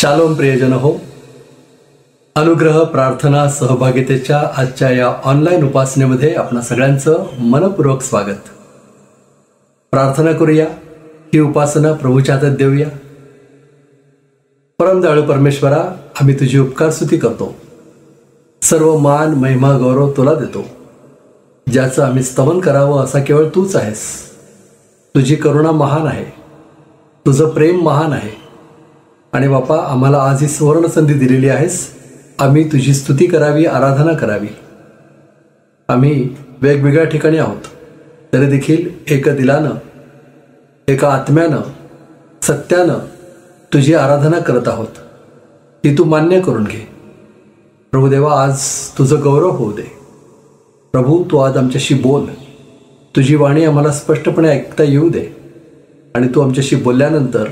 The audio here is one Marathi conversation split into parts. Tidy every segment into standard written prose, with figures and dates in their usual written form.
शालोम प्रियजन हो, अनुग्रह प्रार्थना सहभागितेच्या आजच्या या ऑनलाईन उपासनेमध्ये आपणा सगळ्यांचं मनपूर्वक स्वागत. प्रार्थना करूया. ही उपासना प्रभूच्या हातात देऊया. परमदयाळू परमेश्वरा, आम्ही तुझी उपकार स्तुती करतो. सर्व मान महिमा गौरव तुला देतो. ज्याचं आम्ही स्तवन करावं असा केवळ तूच आहेस. तुझी करुणा महान आहे, तुझं प्रेम महान आहे. आणि बापा, आम्हाला आज ही सुवर्ण संधी दिलेली आहेस. आम्ही तुझी स्तुती करावी, आराधना करावी. आम्ही वेगवेगळ्या ठिकाणी आहोत, तरी देखील एक दिलानं, एका आत्म्यानं, सत्यानं तुझी आराधना करत आहोत. ती तू मान्य करून घे. प्रभुदेवा, आज तुझं गौरव होऊ दे. प्रभू, तू आज आमच्याशी बोल. तुझी वाणी आम्हाला स्पष्टपणे ऐकता येऊ दे. आणि तू आमच्याशी बोलल्यानंतर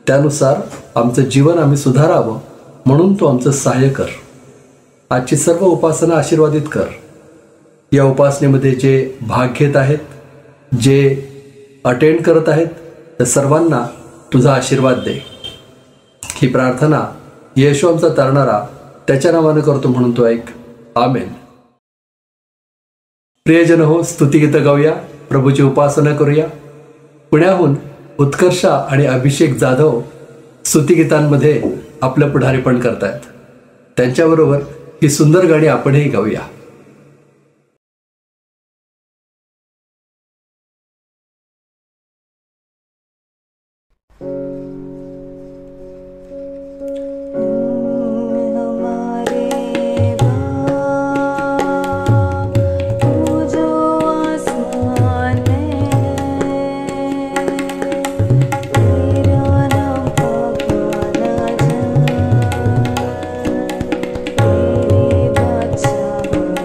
त्यानुसार आमचं जीवन आम्ही सुधारावं, म्हणून तू आमचं सहाय्य कर. आजची सर्व उपासना आशीर्वादित कर. या उपासनेमध्ये जे भाग घेत आहेत, जे अटेंड करत आहेत, त्या सर्वांना तुझा आशीर्वाद दे. ही प्रार्थना येशू आमचा तरणारा त्याच्या नावानं करतो, म्हणून तू ऐक. आमेन. प्रियजन हो, स्तुतिगीतं गाऊया, प्रभूची उपासना करूया. पुण्याहून उत्कर्षा आणि अभिषेक जाधव स्तुतिगीतांमध्ये आपलं पुढारीपण करतायत. त्यांच्याबरोबर ही सुंदर गाणी आपणही गाऊया. तेरे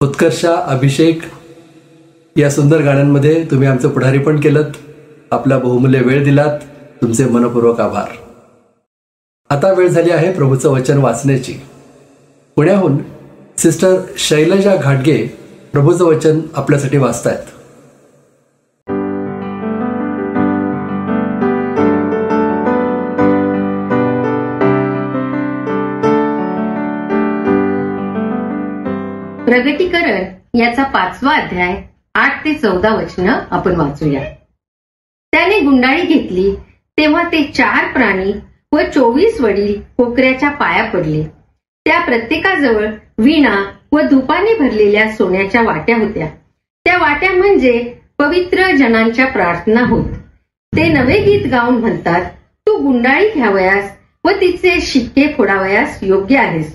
उत्कर्षा, अभिषेक या सुंदर गाण्यांमध्ये तुम्ही आमचं पुढारीपण केलं, आपला बहुमूल्य वेळ दिलात, तुमचे मनपूर्वक आभार. आता वेळ झाली आहे प्रभूचं वचन वाचण्याची. पुण्याहून सिस्टर शैलजा घाटगे प्रभूचं वचन आपल्यासाठी वाचतायत. प्रगटीकरण याचा 5वा अध्याय 8 ते 14 वचनं आपण वाचूया. त्याने गुंडाळी घेतली तेव्हा ते 4 प्राणी व 24 वडील कोकऱ्याच्या पाया पडले. त्या प्रत्येकाजवळ वीणा व धुपाने भरलेल्या सोन्याच्या वाट्या होत्या. त्या वाट्या म्हणजे पवित्र जनांच्या प्रार्थना होत. ते नवे गीत गाऊन म्हणतात, तू गुंडाळी घ्यावयास व तिचे शिक्के फोडावयास योग्य आहेस,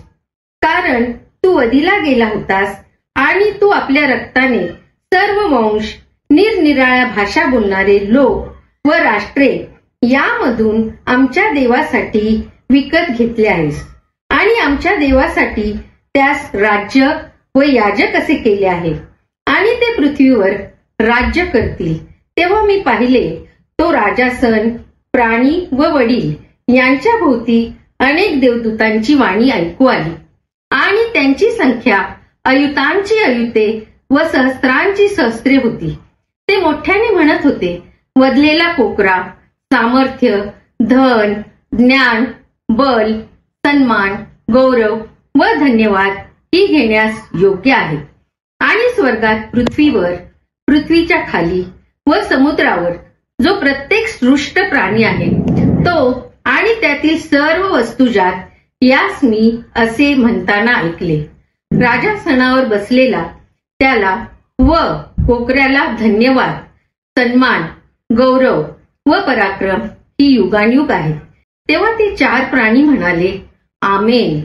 कारण तू वधीला गेला होतास आणि तू आपल्या रक्ताने सर्व वंश, निरनिराळ्या भाषा बोलणारे लोक व राष्ट्रे यामधून आमच्या देवासाठी विकत घेतले आहेस आणि आमच्या देवासाठी त्यास राज्य व याजक असे केले आहे आणि ते पृथ्वीवर राज्य करतील. तेव्हा मी पाहिले, तो राजासन, प्राणी व वडील यांच्या भोवती अनेक देवदूतांची वाणी ऐकू आली आणि त्यांची संख्या अयुतांची अयुते व सहस्त्रांची सहस्त्रे होती. ते मोठ्याने म्हणत होते, वधलेला कोकरा सामर्थ्य, धन, ज्ञान, बल, सन्मान, गौरव व धन्यवाद ही घेण्यास योग्य आहे. आणि स्वर्गात, पृथ्वीवर, पृथ्वीच्या खाली व समुद्रावर जो प्रत्येक सृष्ट प्राणी आहे तो आणि त्यातील सर्व वस्तुजात यास मी असे म्हणताना ऐकले, राजासनावर बसलेला त्याला व कोकऱ्याला धन्यवाद, सन्मान, गौरव व पराक्रम ही युगानयुग आहे. तेव्हा ते 4 प्राणी म्हणाले, आमेन,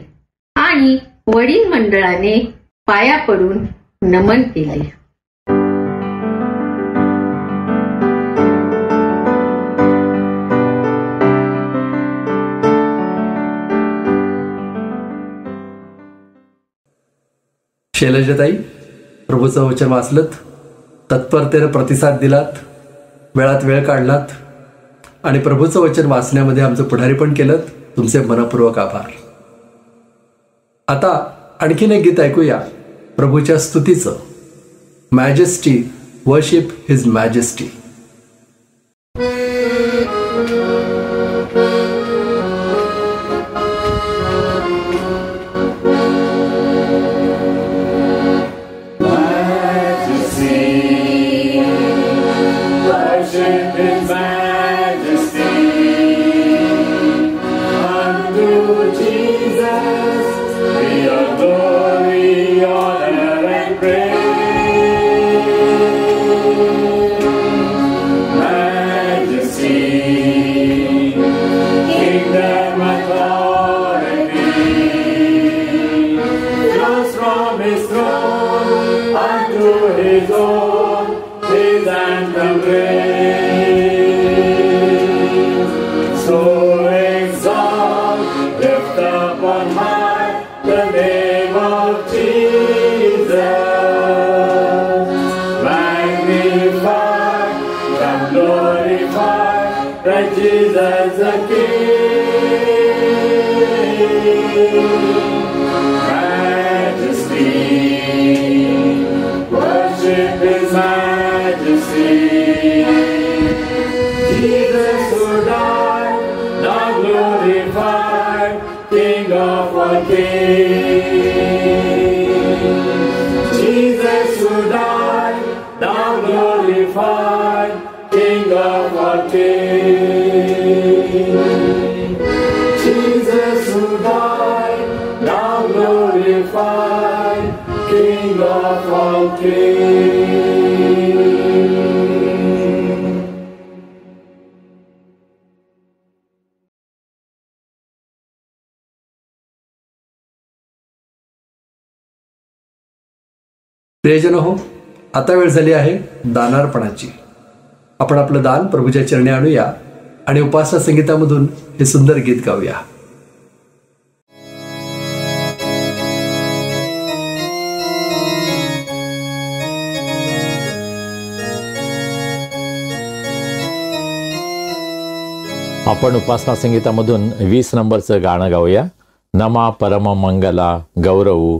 आणि वडील मंडळाने पाया पडून नमन केले. शैलजाताई, प्रभूचं वचन वाचलत, तत्परतेने प्रतिसाद दिलात, वेळात वेळ काढलात आणि प्रभूचं वचन वाचण्यामध्ये आमचं पुढारी पण केलं. तुमचे मनपूर्वक आभार. आता आणखीन एक गीत ऐकूया प्रभूच्या स्तुतीचं, मॅजेस्टी, वर्शिप हिज मॅजेस्टी. प्रियजन हो, आता वेळ झाली आहे दानार्पणाची. आपण आपलं दान प्रभूच्या चरणी आणूया आणि उपासना संगीतामधून हे सुंदर गीत गाऊया. आपण उपासना संगीतामधून 20 नंबरचं गाणं गाऊया, नमा परम मंगला गौरव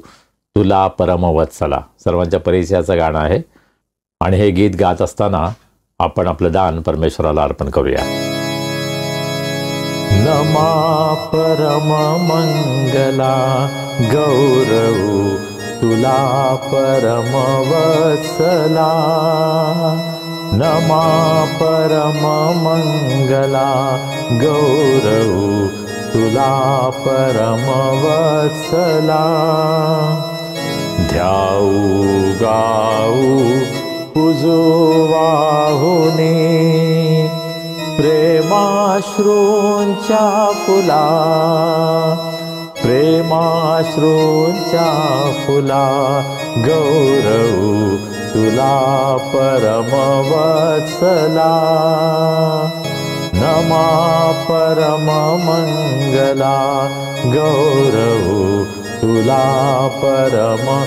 तुला परम वत्सला. सर्वांच्या परिचयाचं गाणं आहे आणि हे गीत गात असताना आपण आपलं दान परमेश्वराला अर्पण करूया. नमा परम मंगला गौरव तुला परम वत्सला, नमा परम मंगला गौरव तुला परमवत्सला. ध्याऊ गाऊ पूजू वाहुनी प्रेमाश्रूंच्या फुला, प्रेमाश्रूंच्या फुला. गौरवू तुला परमवत्सला. नमा परममंगला. गौरवू तुला परमवत्सला.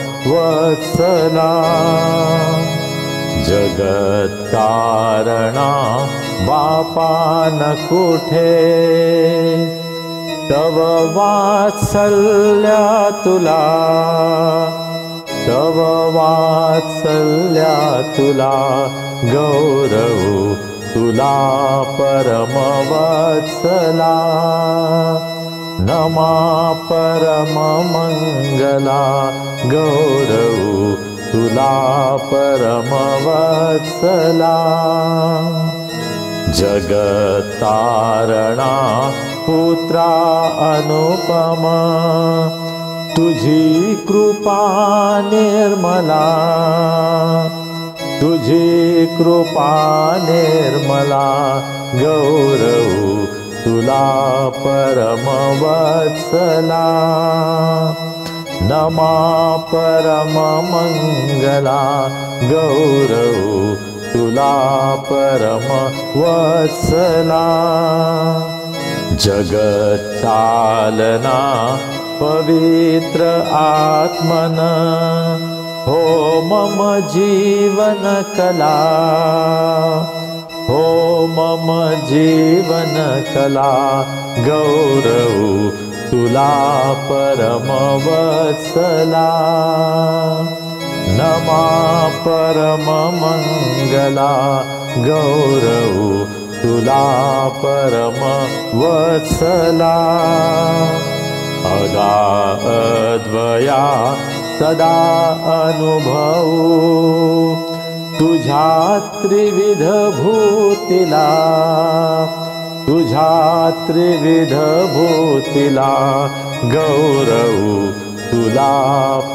जगत कारणा बापा न कुठे, तव वात्सल्या तुला, तव वात्सल्या तुला. गौरवू तुला परमवत्सला. नमा परममंगला. गौरवू तुला परमवत्सला. जगतारणा पुत्रा अनुपम, तुझी कृपा निर्मला, तुझी कृपा निर्मला. गौरवू तुला परमवत्सला. नमा परममंगला. गौरवू तुला परमवत्सला. जगत चालना पवित्र आत्मन, हो मम जीवन कला, हो मम जीवन कला. गौरवू तुला परमवत्सला. नमा परममंगला. गौरवू तुला परमवत्सला. अगाधवया सदा अनुभवू तुझ्या त्रिविध भूतीला, तुझ्या त्रिविध भूतीला. गौरवू तुला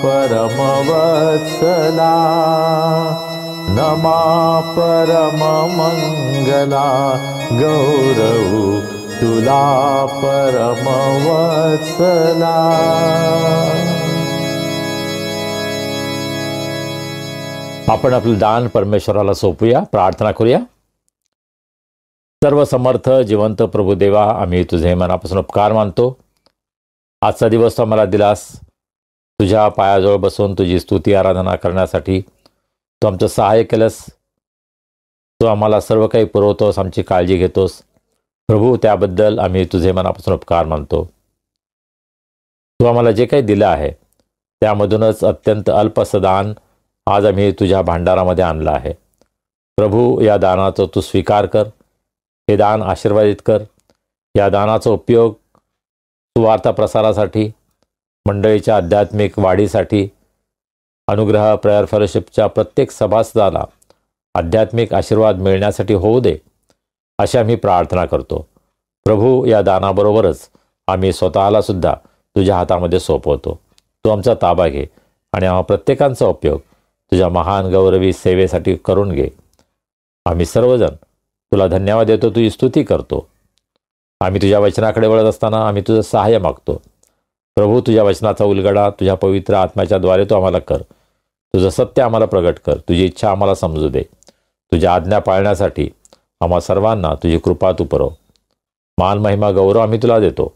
परमवत्सला. नमा परममंगला. गौरवू तुला परमवत्सला. आपण आपलं दान परमेश्वराला सोपूया, प्रार्थना करूया. सर्व समर्थ जिवंत प्रभुदेवा, आम्ही तुझे मनापासून उपकार मानतो. आजचा दिवस तू आम्हाला दिलास, तुझ्या पायाजवळ बसून तुझी स्तुती आराधना करण्यासाठी. तू आमचं सहाय्य केलंस, तू आम्हाला सर्व काही पुरवतोस, आमची काळजी घेतोस. प्रभू, त्याबद्दल आम्ही तुझे मनापासून उपकार मानतो. तू आम्हाला जे काही दिलं आहे त्यामधूनच अत्यंत अल्पसं दान आज आम्ही तुझ्या भांडारामध्ये आणलं आहे. प्रभू, या दानाचा तू स्वीकार कर, हे दान आशीर्वादित कर. या दानाचा उपयोग सुवार्ता प्रसारासाठी, मंडळीच्या आध्यात्मिक वाढीसाठी, अनुग्रह प्रेयर फेलोशिपच्या प्रत्येक सभासदाला आध्यात्मिक आशीर्वाद मिळण्यासाठी होऊ दे, अशी आम्ही प्रार्थना करतो. प्रभू, या दानाबरोबरच आम्ही स्वतःला सुद्धा तुझ्या हातामध्ये सोपवतो. तू आमचा ताबा घे आणि आम्हा प्रत्येकांचा उपयोग तुझ्या महान गौरवी सेवेसाठी करून घे. आम्ही सर्वजण तुला धन्यवाद देतो, तुझी स्तुती करतो. आम्ही तुझ्या वचनाकडे वळत असताना आम्ही तुझं सहाय्य मागतो. प्रभू, तुझ्या वचनाचा उलगडा तुझ्या पवित्र आत्म्याच्या द्वारे तू आम्हाला कर. तुझं सत्य आम्हाला प्रगट कर, तुझी इच्छा आम्हाला समजू दे. तुझ्या आज्ञा पाळण्यासाठी आम्हा सर्वांना तुझी कृपा तू पुरव. मान महिमा गौरव आम्ही तुला देतो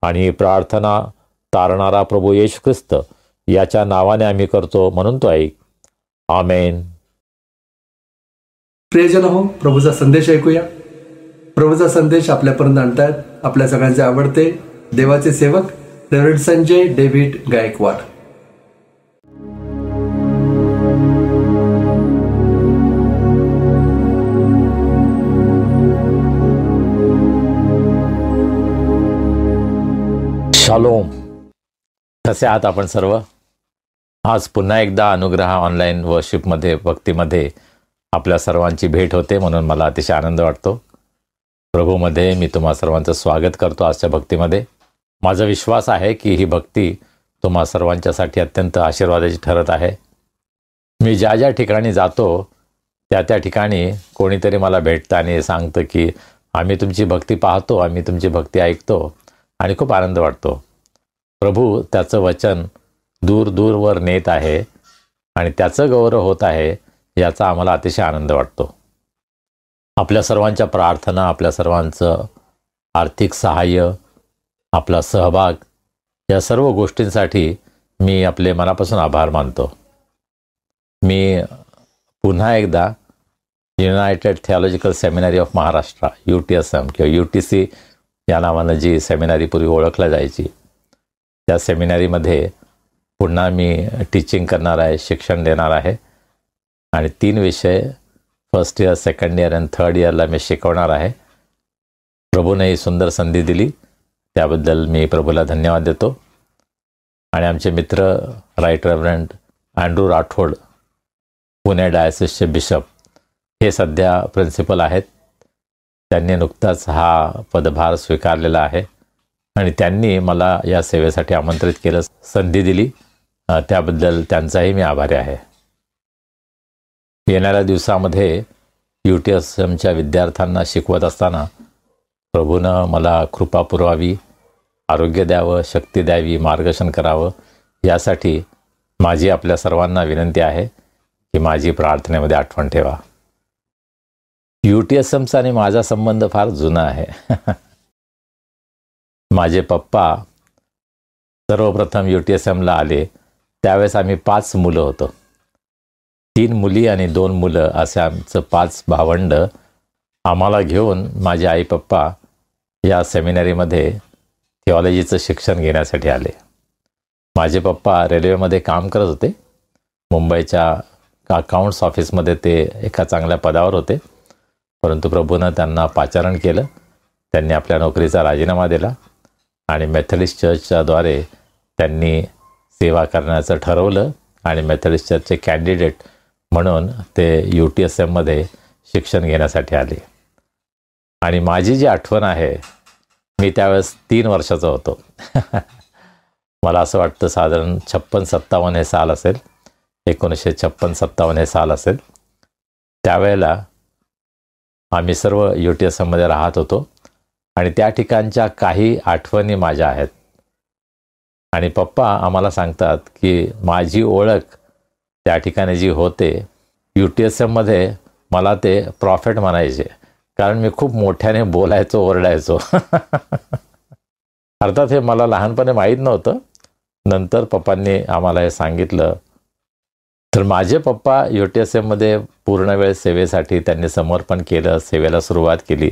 आणि ही प्रार्थना तारणारा प्रभू येशू ख्रिस्त याच्या नावाने आम्ही करतो, म्हणून तो ऐक. आमेन. प्रियजन हो, प्रभूचा संदेश ऐकूया. प्रभूचा संदेश आपल्यापर्यंत आणतायत आपल्या सगळ्यांचे आवडते देवाचे सेवक reverend Sanjay David Gaikwad. Shalom. कसे आहात आपण सर्व? आज पुन्हा एकदा अनुग्रह ऑनलाईन वर्शिपमध्ये, भक्तीमध्ये आपल्या सर्वांची भेट होते, म्हणून मला अतिशय आनंद वाटतो. प्रभूमध्ये मी तुम्हा सर्वांचं स्वागत करतो आजच्या भक्तीमध्ये. माझा विश्वास आहे की ही भक्ती तुम्हा सर्वांच्यासाठी अत्यंत आशीर्वादाची ठरत आहे. मी ज्या ज्या ठिकाणी जातो त्या त्या ठिकाणी कोणीतरी मला भेटतं आणि सांगतं की आम्ही तुमची भक्ती पाहतो, आम्ही तुमची भक्ती ऐकतो आणि खूप आनंद वाटतो. प्रभू त्याचं वचन दूर दूरवर नेत आहे आणि त्याचं गौरव होत आहे याचा आम्हाला अतिशय आनंद वाटतो. आपल्या सर्वांच्या प्रार्थना, आपल्या सर्वांचं आर्थिक सहाय्य, आपला सहभाग या सर्व गोष्टींसाठी मी आपले मनापासून आभार मानतो. मी पुन्हा एकदा United Theological Seminary of Maharashtra UTSM किंवा UTC या नावानं जी सेमिनरी पूर्वी ओळखल्या जायची, त्या सेमिनरीमध्ये पुन्हा मी टीचिंग करणार आहे, शिक्षण देणार आहे आणि 3 विषय फर्स्ट इयर, सेकंड इयर आणि थर्ड इयरला मी शिकवणार आहे. प्रभूने ही सुंदर संधी दिली त्याबद्दल मी प्रभूला धन्यवाद देतो. आणि आमचे मित्र right reverend Andrew Rathod, Pune डायसिसचे बिशप, हे सध्या प्रिन्सिपल आहेत. त्यांनी नुकताच हा पदभार स्वीकारलेला आहे आणि त्यांनी मला या सेवेसाठी आमंत्रित केलं, संधी दिली, त्याबद्दल त्यांचाही मी आभारी आहे. येणाऱ्या दिवसामध्ये UTSMच्या विद्यार्थ्यांना शिकवत असताना प्रभूनं मला कृपा पुरवावी, आरोग्य द्यावं, शक्ती द्यावी, मार्गदर्शन करावं, यासाठी माझी आपल्या सर्वांना विनंती आहे की माझी प्रार्थनेमध्ये आठवण ठेवा. UTSMचा आणि माझा संबंध फार जुना आहे. माझे पप्पा सर्वप्रथम UTSMला आले त्यावेळेस आम्ही 5 मुलं होतो. 3 मुली आणि 2 मुलं असे आमचं 5 भावंड. आम्हाला घेऊन माझे आई पप्पा या सेमिनरीमध्ये थिओलॉजीचं शिक्षण घेण्यासाठी आले. माझे पप्पा रेल्वेमध्ये काम करत होते. मुंबईच्या अकाउंट्स ऑफिसमध्ये ते एका चांगल्या पदावर होते, परंतु प्रभूनं त्यांना पाचारण केलं. त्यांनी आपल्या नोकरीचा राजीनामा दिला आणि मेथडिस्ट चर्चच्याद्वारे त्यांनी सेवा करण्याचं ठरवलं आणि मेथडिस्ट चर्चचे कॅन्डिडेट म्हणून ते UTSMमध्ये शिक्षण घेण्यासाठी आले. आणि माझी जी आठवण आहे, मी त्यावेळेस 3 वर्षाचा होतो. मला असं वाटतं साधारण 56-57 हे साल असेल, 1956-57 हे साल असेल. त्यावेळेला आम्ही सर्व UTSMमध्ये राहत होतो आणि त्या ठिकाणच्या काही आठवणी माझ्या आहेत. आणि पप्पा आम्हाला सांगतात की माझी ओळख त्या ठिकाणी जी होते, UTSMमध्ये मला ते प्रॉफेट म्हणायचे, कारण मी खूप मोठ्याने बोलायचो, ओरडायचो. अर्थात हे मला लहानपणी माहीत नव्हतं. नंतर पप्पांनी आम्हाला हे सांगितलं. तर माझे पप्पा UTSMमध्ये पूर्ण वेळ सेवेसाठी त्यांनी समर्पण केलं, सेवेला सुरुवात केली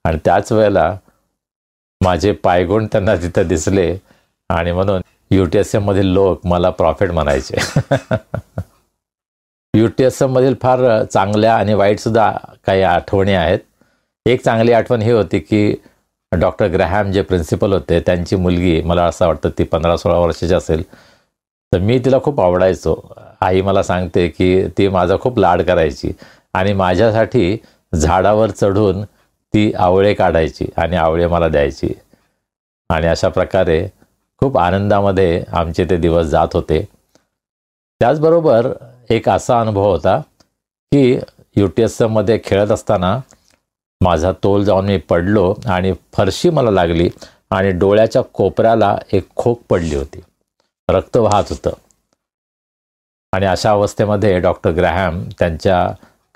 आणि त्याच वेळेला माझे पायगुण त्यांना तिथं दिसले आणि म्हणून UTSMमधील लोक मला प्रॉफेट म्हणायचे. UTSMमधील फार चांगल्या आणि वाईटसुद्धा काही आठवणी आहेत. एक चांगली आठवण ही होती की डॉक्टर ग्रॅहम जे प्रिन्सिपल होते, त्यांची मुलगी, मला असं वाटतं ती 15-16 वर्षाची असेल, तर मी तिला खूप आवडायचो. आई मला सांगते की ती माझा खूप लाड करायची आणि माझ्यासाठी झाडावर चढून ती आवळे काढायची आणि आवळे मला द्यायची. आणि अशा प्रकारे खूप आनंदामध्ये आमचे ते दिवस जात होते. त्याचबरोबर एक असा अनुभव होता की UTSMमध्ये खेळत असताना माझा तोल जाऊन मी पडलो आणि फरशी मला लागली आणि डोळ्याच्या कोपऱ्याला एक खोक पडली होती, रक्त वाहत होतं. आणि अशा अवस्थेमध्ये डॉक्टर ग्रॅहम त्यांच्या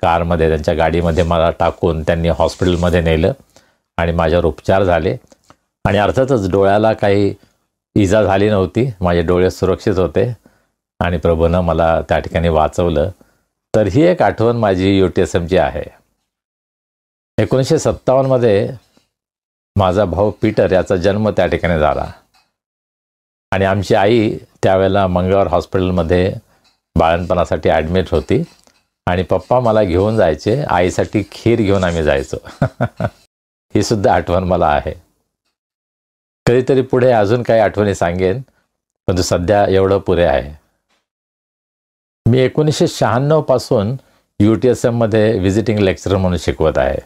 कारमध्ये, त्यांच्या गाडीमध्ये मला टाकून त्यांनी हॉस्पिटलमध्ये नेलं आणि माझ्यावर उपचार झाले. आणि अर्थातच डोळ्याला काही इजा झाली नव्हती, माझे डोळे सुरक्षित होते आणि प्रभूनं मला त्या ठिकाणी वाचवलं. तर ही एक आठवण माझी UTSMची आहे. 1957मध्ये माझा भाऊ पीटर याचा जन्म त्या ठिकाणी झाला आणि आमची आई त्यावेळेला मंगळवार हॉस्पिटलमध्ये बाळणपणासाठी ॲडमिट होती आणि पप्पा मला घेऊन जायचे, आईसाठी खीर घेऊन आम्ही जायचो. ही सुद्धा आठवण मला आहे. कधीतरी पुढे अजून काही आठवणी सांगेन, परंतु सध्या एवढं पुरे आहे. मी 1996 पासून UTSMमध्ये व्हिजिटिंग लेक्चरर म्हणून शिकवत आहे.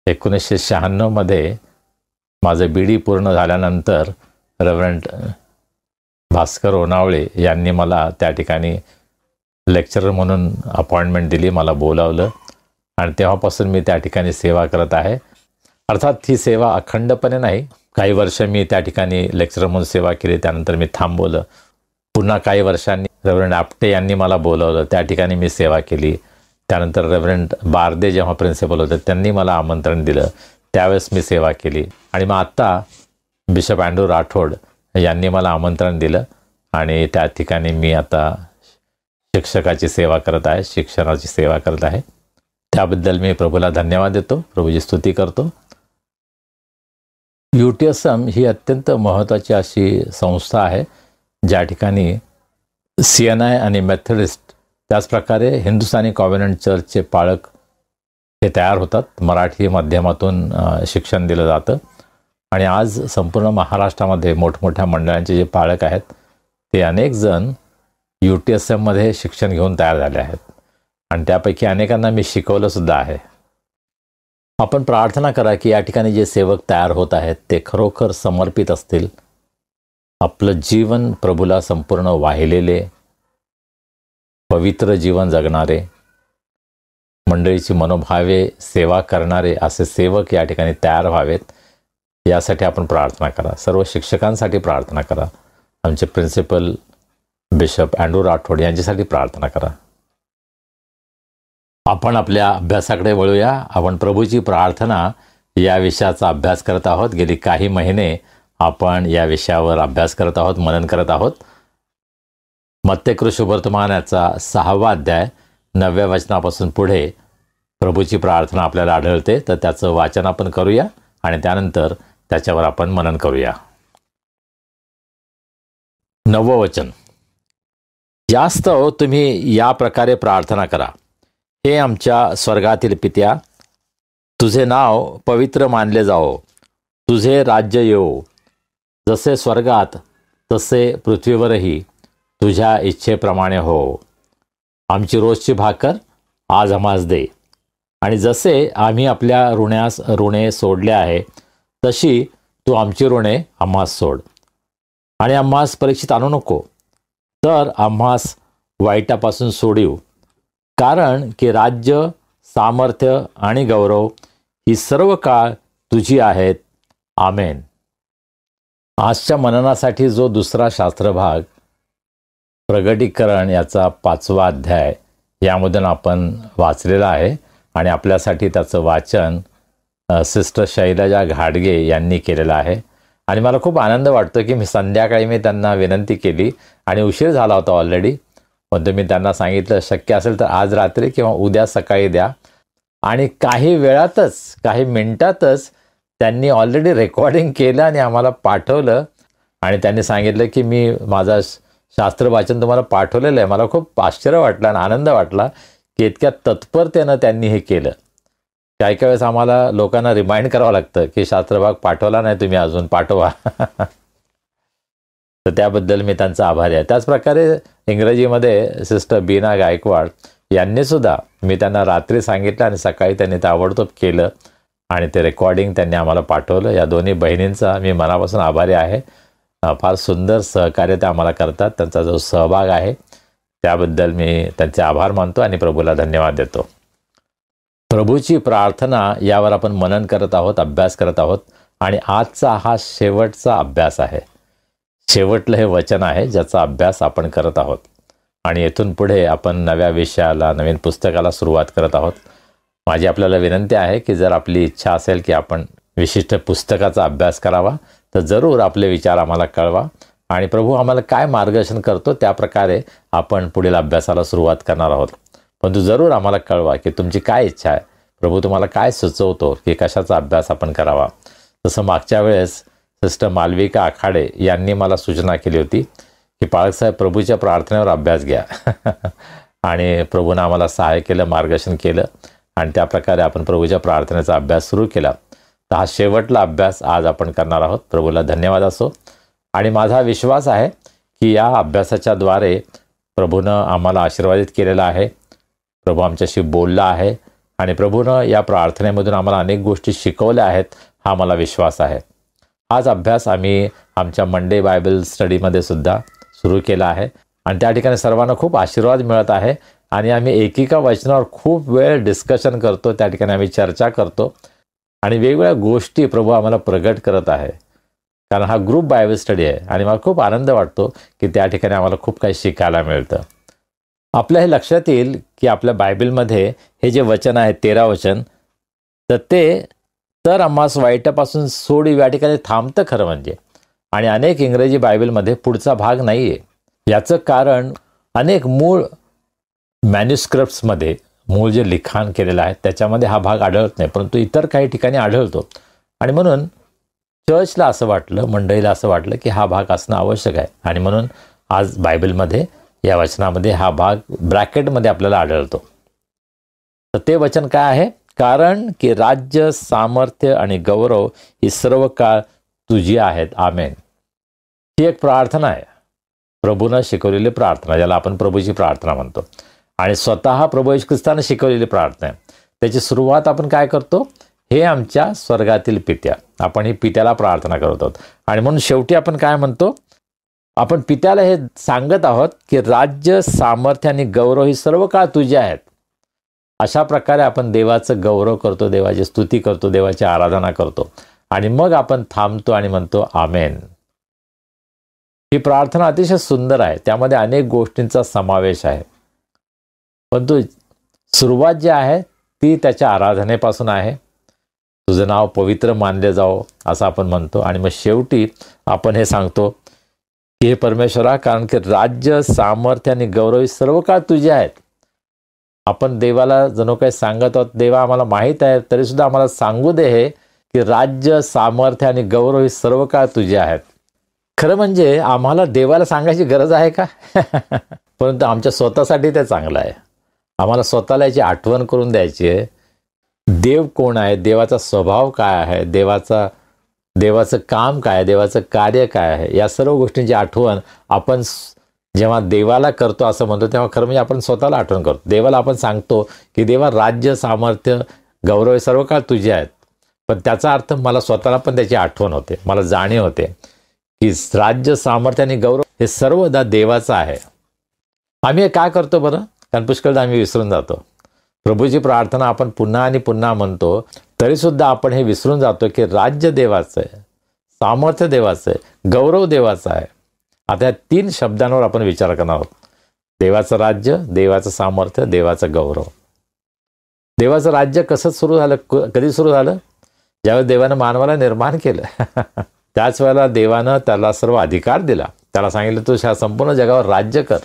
1996 मध्ये माझं BD पूर्ण झाल्यानंतर रेव्हरंड भास्कर ओनावळे यांनी मला त्या ठिकाणी लेक्चरर म्हणून अपॉइंटमेंट दिली, मला बोलावलं आणि तेव्हापासून मी त्या ठिकाणी सेवा करत आहे. अर्थात ही सेवा अखंडपणे नाही, काही वर्ष मी त्या ठिकाणी लेक्चरर म्हणून सेवा केली, त्यानंतर मी थांबवलं. पुन्हा काही वर्षांनी रेव्हरंड आपटे यांनी मला बोलावलं, त्या ठिकाणी मी सेवा केली. त्यानंतर रेव्हरंड बारदे जेव्हा प्रिन्सिपल होते त्यांनी मला आमंत्रण दिलं, त्यावेळेस मी सेवा केली. आणि मग आत्ता बिशप अँड्रू राठोड यांनी मला आमंत्रण दिलं आणि त्या ठिकाणी मी आता शिक्षकाची सेवा करत आहे, शिक्षणाची सेवा करत आहे. त्याबद्दल मी प्रभूला धन्यवाद देतो, प्रभूची स्तुती करतो. UTSM ही अत्यंत महत्त्वाची अशी संस्था आहे ज्या ठिकाणी CNI आणि मेथडिस्ट त्याचप्रकारे हिंदुस्थानी कॉव्हेनंट चर्चचे पाळक हे तयार होतात. मराठी माध्यमातून शिक्षण दिलं जातं आणि आज संपूर्ण महाराष्ट्रामध्ये मोठमोठ्या मंडळांचे जे पाळक आहेत ते अनेक जण UTSM मध्ये शिक्षण घेऊन तयार झाले आहेत आणि त्यापैकी अनेकांना मी शिकवलं सुद्धा आहे. आपण प्रार्थना करा की या ठिकाणी जे सेवक तयार होत आहेत ते खरोखर समर्पित असतील, आपलं जीवन प्रभूला संपूर्ण वाहिलेले, पवित्र जीवन जगणारे, मंडळीची मनोभावे सेवा करणारे असे सेवक या ठिकाणी तयार व्हावेत, यासाठी आपण प्रार्थना करा. सर्व शिक्षकांसाठी प्रार्थना करा. आमचे प्रिन्सिपल बिशप अँड्रू राठोड यांच्यासाठी प्रार्थना करा. आपण आपल्या अभ्यासाकडे वळूया. आपण प्रभूची प्रार्थना या विषयाचा अभ्यास करत आहोत. गेली काही महिने आपण या विषयावर अभ्यास करत आहोत, मनन करत आहोत. मत्तेकृ शुभवर्तमान याचा 6वा अध्याय 9व्या वचनापासून पुढे प्रभूची प्रार्थना आपल्याला आढळते. तर त्याचं वाचन आपण करूया आणि त्यानंतर त्याच्यावर आपण मनन करूया. 9वं वचन. यास्तव तुम्ही या प्रकारे प्रार्थना करा. हे आमच्या स्वर्गातील पित्या, तुझे नाव पवित्र मानले जाओ, तुझे राज्य येवो, जसे स्वर्गात तसे पृथ्वीवरही तुझ्या इच्छेप्रमाणे हो. आमची रोजची भाकर आज आम्हास दे, आणि जसे आम्ही आपल्या ऋणे सोडले आहे तशी तू आमची ऋणे आम्हास सोड. आणि आम्हास परीक्षित आणू नको, तर आम्हास वाईटापासून सोडीव. कारण की राज्य, सामर्थ्य आणि गौरव ही सर्व काळ तुझी आहेत. आमेन. आजच्या मननासाठी जो दुसरा शास्त्रभाग प्रगटीकरण याचा 5वा अध्याय यामधून आपण वाचलेला आहे आणि आपल्यासाठी त्याचं वाचन सिस्टर शैलजा घाडगे यांनी केलेलं आहे. आणि मला खूप आनंद वाटतो की संध्याकाळी मी त्यांना विनंती केली आणि उशीर झाला होता ऑलरेडी, पण मी त्यांना सांगितलं शक्य असेल तर आज रात्री किंवा उद्या सकाळी द्या. आणि काही वेळातच, काही मिनिटातच त्यांनी ऑलरेडी रेकॉर्डिंग केलं आणि आम्हाला पाठवलं. आणि त्यांनी सांगितलं की मी माझा शास्त्र वाचन तुम्हाला पाठवलेलं आहे. मला खूप आश्चर्य वाटलं आणि आनंद वाटला की इतक्या तत्परतेनं त्यांनी हे केलं. काही काही वेळेस आम्हाला लोकांना रिमाइंड करावं लागतं की शास्त्रभाग पाठवला नाही तुम्ही, अजून पाठवा. तर त्याबद्दल मी त्यांचा आभारी आहे. त्याचप्रकारे इंग्रजीमध्ये सिस्टर बीना गायकवाड यांनी सुद्धा, मी त्यांना रात्री सांगितलं आणि सकाळी त्यांनी ताबडतोब केलं आणि ते रेकॉर्डिंग त्यांनी आम्हाला पाठवलं. या दोन्ही बहिणींचा मी मनापासून आभारी आहे. फार सुंदर सहकार्य ते आम्हाला करतात. त्यांचा जो सहभाग आहे त्याबद्दल मी त्यांचे आभार मानतो आणि प्रभूला धन्यवाद देतो. प्रभूची प्रार्थना यावर आपण मनन करत आहोत, अभ्यास करत आहोत आणि आजचा हा शेवटचा अभ्यास आहे. शेवटलं हे वचन आहे ज्याचा अभ्यास आपण करत आहोत आणि येथून पुढे आपण नव्या विषयाला, नवीन पुस्तकाला सुरुवात करत आहोत. माझी आपल्याला विनंती आहे की जर आपली इच्छा असेल की आपण विशिष्ट पुस्तकाचा अभ्यास करावा तर जरूर आपले विचार आम्हाला कळवा आणि प्रभू आम्हाला काय मार्गदर्शन करतो त्याप्रकारे आपण पुढील अभ्यासाला सुरुवात करणार आहोत. पण तू जरूर आम्हाला कळवा की तुमची काय इच्छा आहे, प्रभू तुम्हाला काय सुचवतो की कशाचा अभ्यास आपण करावा. तसं मागच्या वेळेस सिस्टर मालविका आखाडे यांनी मला सूचना केली होती की पाळकसाहेब प्रभूच्या प्रार्थनेवर अभ्यास घ्या. आणि प्रभूनं आम्हाला सहाय्य केलं, मार्गदर्शन केलं आणि त्याप्रकारे आपण प्रभूच्या प्रार्थनेचा अभ्यास सुरू केला. तर हा शेवटला अभ्यास आज आपण करणार आहोत. प्रभूला धन्यवाद असो. आणि माझा विश्वास आहे की या अभ्यासाच्याद्वारे प्रभूनं आम्हाला आशीर्वादित केलेला आहे. प्रभू आमच्याशी बोलला आहे आणि प्रभूनं या प्रार्थनेमधून आम्हाला अनेक गोष्टी शिकवल्या आहेत, हा मला विश्वास आहे. हाच अभ्यास आम्ही आमच्या मंडे बायबल स्टडीमध्ये सुद्धा सुरू केला आहे आणि त्या ठिकाणी सर्वांना खूप आशीर्वाद मिळत आहे. आणि आम्ही एकेका वचनावर खूप वेळ डिस्कशन करतो, त्या ठिकाणी आम्ही चर्चा करतो आणि वेगवेगळ्या गोष्टी प्रभू आम्हाला प्रगट करत आहे. कारण हा ग्रुप बायबल स्टडी आहे आणि मला खूप आनंद वाटतो की त्या ठिकाणी आम्हाला खूप काही शिकायला मिळतं. आपल्या हे लक्षात येईल की आपल्या बायबलमध्ये हे जे वचन आहे 13 वचन, तर ते तर आम्हास वाईटापासून सोड या ठिकाणी थांबतं खरं म्हणजे. आणि अनेक इंग्रजी बायबलमध्ये पुढचा भाग नाही आहे. याचं कारण अनेक मूळ मॅन्युस्क्रिप्ट्समध्ये मूळ जे लिखाण केलेलं आहे त्याच्यामध्ये हा भाग आढळत नाही, परंतु इतर काही ठिकाणी आढळतो. आणि म्हणून चर्चला असं वाटलं, मंडळीला असं वाटलं की हा भाग असणं आवश्यक आहे. आणि म्हणून आज बायबलमध्ये या वचनामध्ये हा भाग ब्रॅकेटमध्ये आपल्याला आढळतो. तर ते वचन काय आहे? कारण की राज्य, सामर्थ्य आणि गौरव ही सर्व काळ तुझी आहेत. आमेन. ही एक प्रार्थना आहे, प्रभूनं शिकवलेली प्रार्थना, ज्याला आपण प्रभूची प्रार्थना म्हणतो. आणि स्वतः प्रभू येशू ख्रिस्ताने शिकवलेली प्रार्थना आहे. त्याची सुरुवात आपण काय करतो? हे आमच्या स्वर्गातील पित्या. आपण ही पित्याला प्रार्थना करत आहोत. आणि म्हणून शेवटी आपण काय म्हणतो? आपण पित्याला हे सांगत आहोत की राज्य, सामर्थ्य आणि गौरव ही सर्व काळ तुझे आहेत. अशा प्रकारे आपण देवाचं गौरव करतो, देवाची स्तुती करतो, देवाची आराधना करतो आणि मग आपण थांबतो आणि म्हणतो आमेन. ही प्रार्थना अतिशय सुंदर आहे, त्यामध्ये अनेक गोष्टींचा समावेश आहे. परंतु सुरुवात जी आहे ती त्याच्या आराधनेपासून आहे. तुझं नाव पवित्र मानले जावो असं आपण म्हणतो. आणि मग शेवटी आपण हे सांगतो की हे परमेश्वरा, कारण की राज्य, सामर्थ्य आणि गौरव ही सर्व काळ तुझे आहेत. आपण देवाला जणू काही सांगत आहोत, देवा आम्हाला माहीत आहे तरी सुद्धा आम्हाला सांगू दे हे की राज्य, सामर्थ्य आणि गौरव ही सर्व काळ तुझे आहेत. खरं म्हणजे आम्हाला देवाला सांगायची गरज आहे का? परंतु आमच्या स्वतःसाठी ते चांगलं आहे. आम्हाला स्वतःला याची आठवण करून द्यायची आहे. देव कोण आहे, देवाचा स्वभाव काय आहे, देवाचं काम काय आहे, देवाचं कार्य काय आहे, या सर्व गोष्टींची आठवण आपण जेव्हा देवाला करतो असं म्हणतो, तेव्हा खरं म्हणजे आपण स्वतःला आठवण करतो. देवाला आपण सांगतो की देवा, राज्य, सामर्थ्य, गौरव सर्व काळ तुझे आहेत. पण त्याचा अर्थ मला स्वतःला पण त्याची आठवण होते, मला जाणीव होते की राज्य, सामर्थ्य आणि गौरव हे सर्वदा देवाचं आहे. आम्ही हे काय करतो बरं? कारण पुष्कळदा आम्ही विसरून जातो. प्रभूची प्रार्थना आपण पुन्हा आणि पुन्हा म्हणतो, तरीसुद्धा आपण हे विसरून जातो की राज्य देवाचं आहे, सामर्थ्य देवाचं आहे, गौरव देवाचा आहे. आता या 3 शब्दांवर आपण विचार करणार आहोत. देवाचं राज्य, देवाचं सामर्थ्य, देवाचं गौरव. देवाचं राज्य कसं सुरू झालं, कधी सुरू झालं? ज्यावेळेस देवानं मानवाला निर्माण केलं त्याच वेळेला देवानं त्याला सर्व अधिकार दिला. त्याला सांगितलं तू ह्या संपूर्ण जगावर राज्य कर.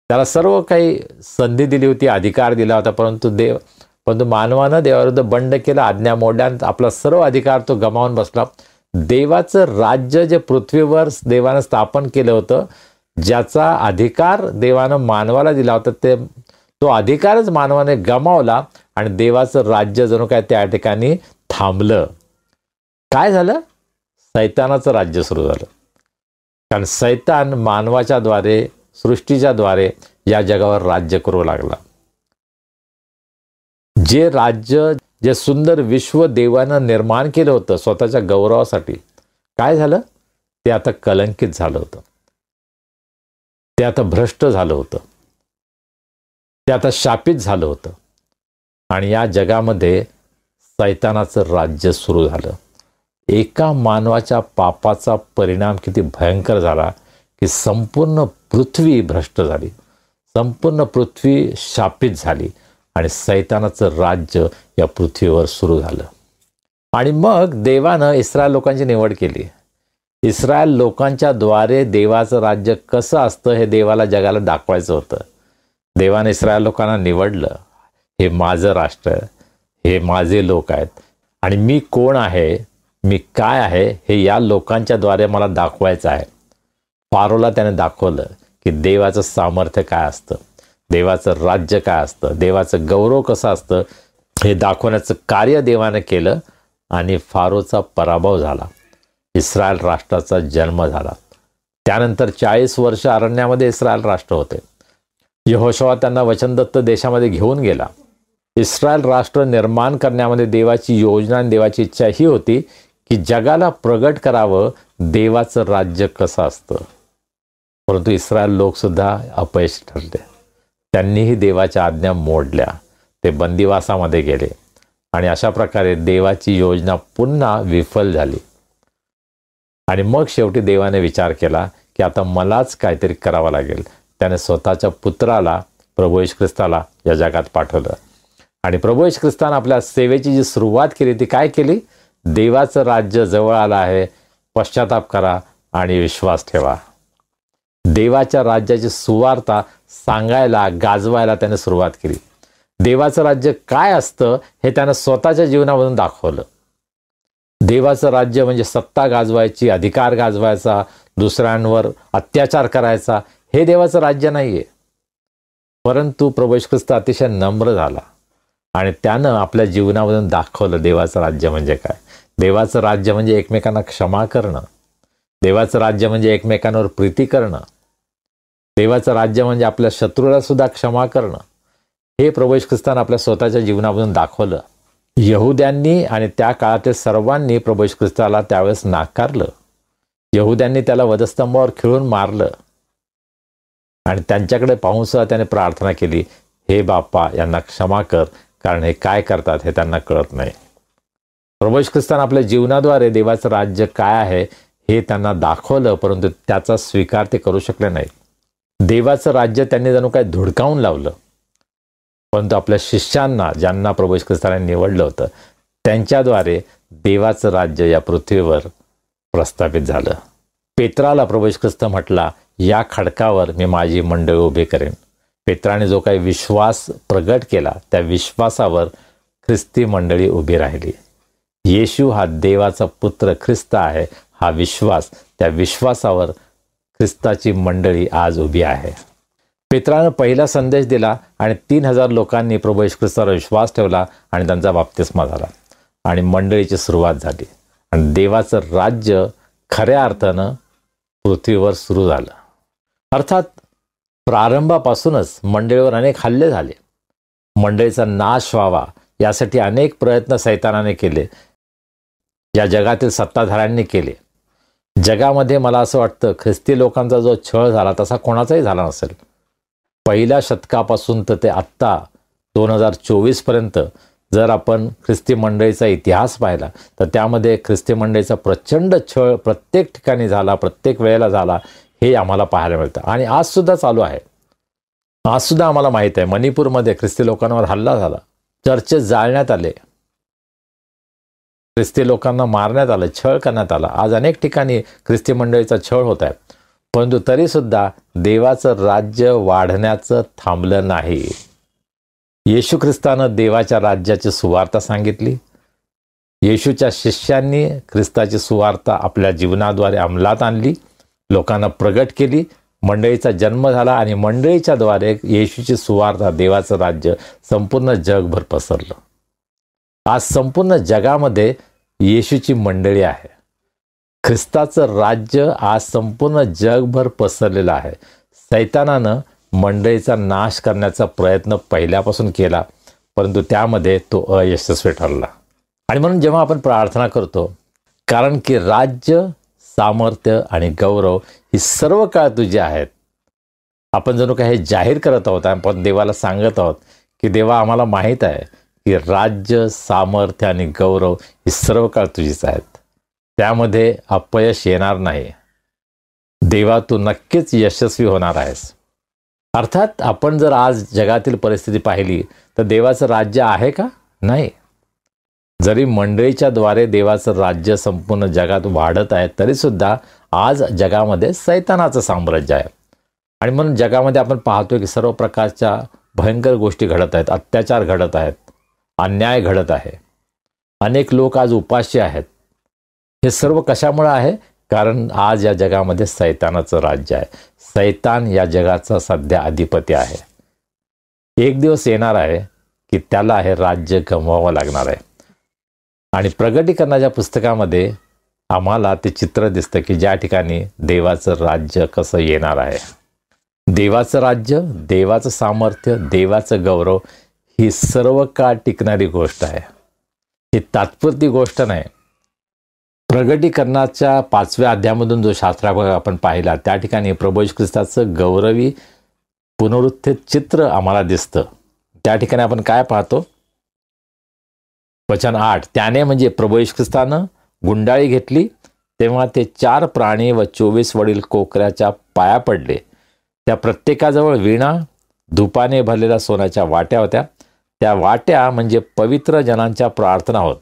त्याला सर्व काही संधी दिली होती, अधिकार दिला होता. परंतु मानवानं देवाविरुद्ध बंड केला, आज्ञा मोडल्यानंतर आपला सर्व अधिकार तो गमावून बसला. देवाचं राज्य जे पृथ्वीवर देवानं स्थापन केलं होतं, ज्याचा अधिकार देवानं मानवाला दिला होता, तो अधिकारच मानवाने गमावला आणि देवाचं राज्य जणू काय त्या ठिकाणी थांबलं. काय झालं? सैतानाचं राज्य सुरू झालं. कारण सैतान मानवाच्या द्वारे, सृष्टीच्या द्वारे या जगावर राज्य करू लागला. जे राज्य, जे सुंदर विश्व देवानं निर्माण केलं होतं स्वतःच्या गौरवासाठी, काय झालं? ते आता कलंकित झालं होतं, ते आता भ्रष्ट झालं होतं, ते आता शापित झालं होतं. आणि या जगामध्ये सैतानाचं राज्य सुरू झालं. एका मानवाच्या पापाचा परिणाम किती भयंकर झाला की संपूर्ण पृथ्वी भ्रष्ट झाली, संपूर्ण पृथ्वी शापित झाली आणि सैतानाचं राज्य या पृथ्वीवर सुरू झालं. आणि मग देवानं इस्रायल लोकांची निवड केली. इस्रायल लोकांच्या द्वारे देवाचं राज्य कसं असतं हे देवाला जगाला दाखवायचं होतं. देवाने इस्रायल लोकांना निवडलं. हे माझं राष्ट्र आहे, हे माझे लोक आहेत आणि मी कोण आहे, मी काय आहे हे या लोकांच्या द्वारे मला दाखवायचं आहे. फारोला त्याने दाखवलं की देवाचं सामर्थ्य काय असतं, देवाचं राज्य काय असतं, देवाचं गौरव कसं असतं हे दाखवण्याचं कार्य देवाने केलं. आणि फारोचा पराभव झाला, इस्रायल राष्ट्राचा जन्म झाला. त्यानंतर 40 वर्ष अरण्यामध्ये इस्रायल राष्ट्र होते. यहोशुआ त्यांना वचनदत्त देशामध्ये घेऊन गेला. इस्रायल राष्ट्र निर्माण करण्यामध्ये देवाची योजना आणि देवाची इच्छा ही होती की जगाला प्रगट करावं देवाचं राज्य कसं असतं. परंतु इस्रायल लोकसुद्धा अपयश ठरले. त्यांनीही देवाच्या आज्ञा मोडल्या. ते बंदिवासामध्ये गेले आणि अशा प्रकारे देवाची योजना पुन्हा विफल झाली. आणि मग शेवटी देवाने विचार केला की आता मलाच काहीतरी करावं लागेल. त्याने स्वतःच्या पुत्राला प्रभू येशू ख्रिस्ताला या जगात पाठवलं. आणि प्रभू येशू ख्रिस्ताने आपल्या सेवेची जी सुरुवात केली ती काय केली? देवाचं राज्य जवळ आलं आहे, पश्चाताप करा आणि विश्वास ठेवा. देवाच्या राज्याची सुवार्ता सांगायला, गाजवायला त्याने सुरुवात केली. देवाचं राज्य काय असतं हे त्यानं स्वतःच्या जीवनामधून दाखवलं. देवाचं राज्य म्हणजे सत्ता गाजवायची, अधिकार गाजवायचा, दुसऱ्यांवर अत्याचार करायचा, हे देवाचं राज्य नाहीये. परंतु प्रभू येशू ख्रिस्त अतिशय नम्र झाला आणि त्यानं आपल्या जीवनामधून दाखवलं देवाचं राज्य म्हणजे काय. देवाचं राज्य म्हणजे एकमेकांना क्षमा करणं. देवाचं राज्य म्हणजे एकमेकांवर प्रीती करणं. देवाचं राज्य म्हणजे आपल्या शत्रूला सुद्धा क्षमा करणं. हे प्रभू येशू ख्रिस्ताने आपल्या स्वतःच्या जीवनामधून दाखवलं. यहुद्यांनी आणि त्या काळातील सर्वांनी प्रभू येशू ख्रिस्ताला त्यावेळेस नाकारलं. यहुद्यांनी त्याला वधस्तंभावर खिळून मारलं आणि त्यांच्याकडे पाहून सुद्धा त्याने प्रार्थना केली, हे बाप्पा यांना क्षमा कर, कारण हे काय करतात हे त्यांना कळत नाही. प्रभू येशू ख्रिस्ताने आपल्या जीवनाद्वारे देवाचं राज्य काय आहे हे त्यांना दाखवलं, परंतु त्याचा स्वीकार ते करू शकले नाही. देवाचं राज्य त्यांनी जणू काय धुडकावून लावलं. परंतु आपल्या शिष्यांना, ज्यांना प्रभू येशू ख्रिस्ताने निवडलं होतं, त्यांच्याद्वारे देवाचं राज्य या पृथ्वीवर प्रस्थापित झालं. पेत्राला प्रभू येशू ख्रिस्त म्हटला, या खडकावर मी माझी मंडळी उभी करेन. पेत्राने जो काही विश्वास प्रगट केला त्या विश्वासावर ख्रिस्ती मंडळी उभी राहिली. येशू हा देवाचा पुत्र ख्रिस्त आहे, हा विश्वास, त्या विश्वासावर ख्रिस्ताची मंडळी आज उभी आहे. पेत्रानं पहिला संदेश दिला आणि 3000 लोकांनी प्रभू येशू ख्रिस्तावर विश्वास ठेवला आणि त्यांचा बाप्तिस्मा झाला आणि मंडळीची सुरुवात झाली आणि देवाचं राज्य खऱ्या अर्थानं पृथ्वीवर सुरू झालं. अर्थात प्रारंभापासूनच मंडळीवर अनेक हल्ले झाले. मंडळीचा नाश व्हावा यासाठी अनेक प्रयत्न सैतानाने केले, या जगातील सत्ताधाऱ्यांनी केले. जगामध्ये मला असं वाटतं ख्रिस्ती लोकांचा जो छळ झाला तसा कोणाचाही झाला नसेल. पहिल्या शतकापासून तर ते आत्ता 2024 पर्यंत जर आपण ख्रिस्ती मंडळीचा इतिहास पाहिला तर त्यामध्ये ख्रिस्ती मंडळीचा प्रचंड छळ प्रत्येक ठिकाणी झाला, प्रत्येक वेळेला झाला, हे आम्हाला पाहायला मिळतं. आणि आजसुद्धा चालू आहे. आजसुद्धा आम्हाला माहीत आहे मणिपूरमध्ये ख्रिस्ती लोकांवर हल्ला झाला, चर्चेस जाळण्यात आले, ख्रिस्ती लोकांना मारण्यात आलं, छळ करण्यात आला. आज अनेक ठिकाणी ख्रिस्ती मंडळीचा छळ होत आहे. परंतु तरीसुद्धा देवाचं राज्य वाढण्याचं थांबलं नाही. येशू ख्रिस्तानं देवाच्या राज्याची सुवार्ता सांगितली. येशूच्या शिष्यांनी ख्रिस्ताची सुवार्ता आपल्या जीवनाद्वारे अंमलात आणली, लोकांना प्रगट केली. मंडळीचा जन्म झाला आणि मंडळीच्या द्वारे येशूची सुवार्ता, देवाचं राज्य संपूर्ण जगभर पसरलं. आज संपूर्ण जगामध्ये येशूची मंडळी आहे. ख्रिस्ताचं राज्य आज संपूर्ण जगभर पसरलेलं आहे. सैतानानं मंडळीचा नाश करण्याचा प्रयत्न पहिल्यापासून केला, परंतु त्यामध्ये तो अयशस्वी ठरला. आणि म्हणून जेव्हा आपण प्रार्थना करतो, कारण की राज्य, सामर्थ्य आणि गौरव ही सर्व काळ तुझे आहेत, आपण जणू काही हे जाहीर करत आहोत. आपण देवाला सांगत आहोत की देवा, आम्हाला माहीत आहे की राज्य, सामर्थ्य आणि गौरव ही सर्व काळ तुझीच आहेत, त्यामध्ये अपयश येणार नाही. देवा, तू नक्कीच यशस्वी होणार आहेस. अर्थात आपण जर आज जगातील परिस्थिती पाहिली तर देवाचं राज्य आहे का? नाही. जरी मंडळीच्या द्वारे देवाचं राज्य संपूर्ण जगात वाढत आहे तरीसुद्धा आज जगामध्ये सैतानाचं साम्राज्य आहे. आणि म्हणून जगामध्ये आपण पाहतो की सर्व प्रकारच्या भयंकर गोष्टी घडत आहेत, अत्याचार घडत आहेत, अन्याय घडत आहे, अनेक लोक आज उपाशी आहेत. हे सर्व कशामुळे आहे? कारण आज या जगामध्ये सैतानाचं राज्य आहे. सैतान या जगाचा सध्या अधिपती आहे. एक दिवस येणार आहे की त्याला हे राज्य गमवावं लागणार आहे. आणि प्रगटीकरणाच्या पुस्तकामध्ये आम्हाला ते चित्र दिसतं की ज्या ठिकाणी देवाचं राज्य कसं येणार आहे. देवाचं राज्य, देवाचं सामर्थ्य, देवाचं गौरव ही सर्व काळ टिकणारी गोष्ट आहे, ही तात्पुरती गोष्ट नाही. प्रगटीकरणाच्या 5व्या अध्यायामधून जो शास्त्राभाग आपण पाहिला त्या ठिकाणी प्रभू येशू ख्रिस्ताचं गौरवी पुनरुत्थित चित्र आम्हाला दिसतं. त्या ठिकाणी आपण काय पाहतो? वचन 8, त्याने म्हणजे प्रभू येशू ख्रिस्तानं गुंडाळी घेतली तेव्हा ते 4 प्राणी व 24 वडील कोकऱ्याच्या पाया पडले. त्या प्रत्येकाजवळ वीणा, धुपाने भरलेल्या सोन्याच्या वाट्या होत्या. त्या वाट्या म्हणजे पवित्र जनांच्या प्रार्थना होत.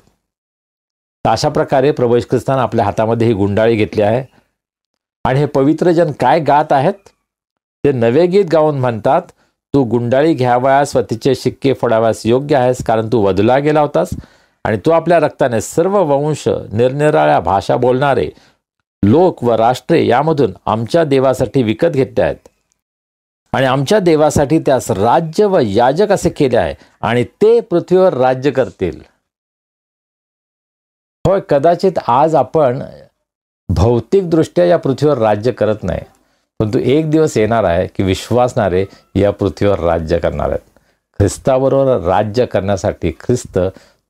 अशा प्रकारे प्रभू येशू ख्रिस्तानं आपल्या हातामध्ये ही गुंडाळी घेतली आहे. आणि हे पवित्र जन काय गात आहेत? ते नवे गीत गाऊन म्हणतात, तू गुंडाळी घ्यावयास व तिचे शिक्के फोडाव्यास योग्य आहेस, कारण तू वधला गेला होतास आणि तू आपल्या रक्ताने सर्व वंश, निरनिराळ्या भाषा बोलणारे लोक व राष्ट्रे यामधून आमच्या देवासाठी विकत घेतले आहेत. आणि आमच्या देवासाठी त्यास राज्य व याजक असे केले आहे आणि ते पृथ्वीवर राज्य करतील. होय, कदाचित आज आपण भौतिकदृष्ट्या या पृथ्वीवर राज्य करत नाही, परंतु एक दिवस येणार आहे की विश्वासणारे या पृथ्वीवर राज्य करणार आहेत. ख्रिस्ताबरोबर राज्य करण्यासाठी ख्रिस्त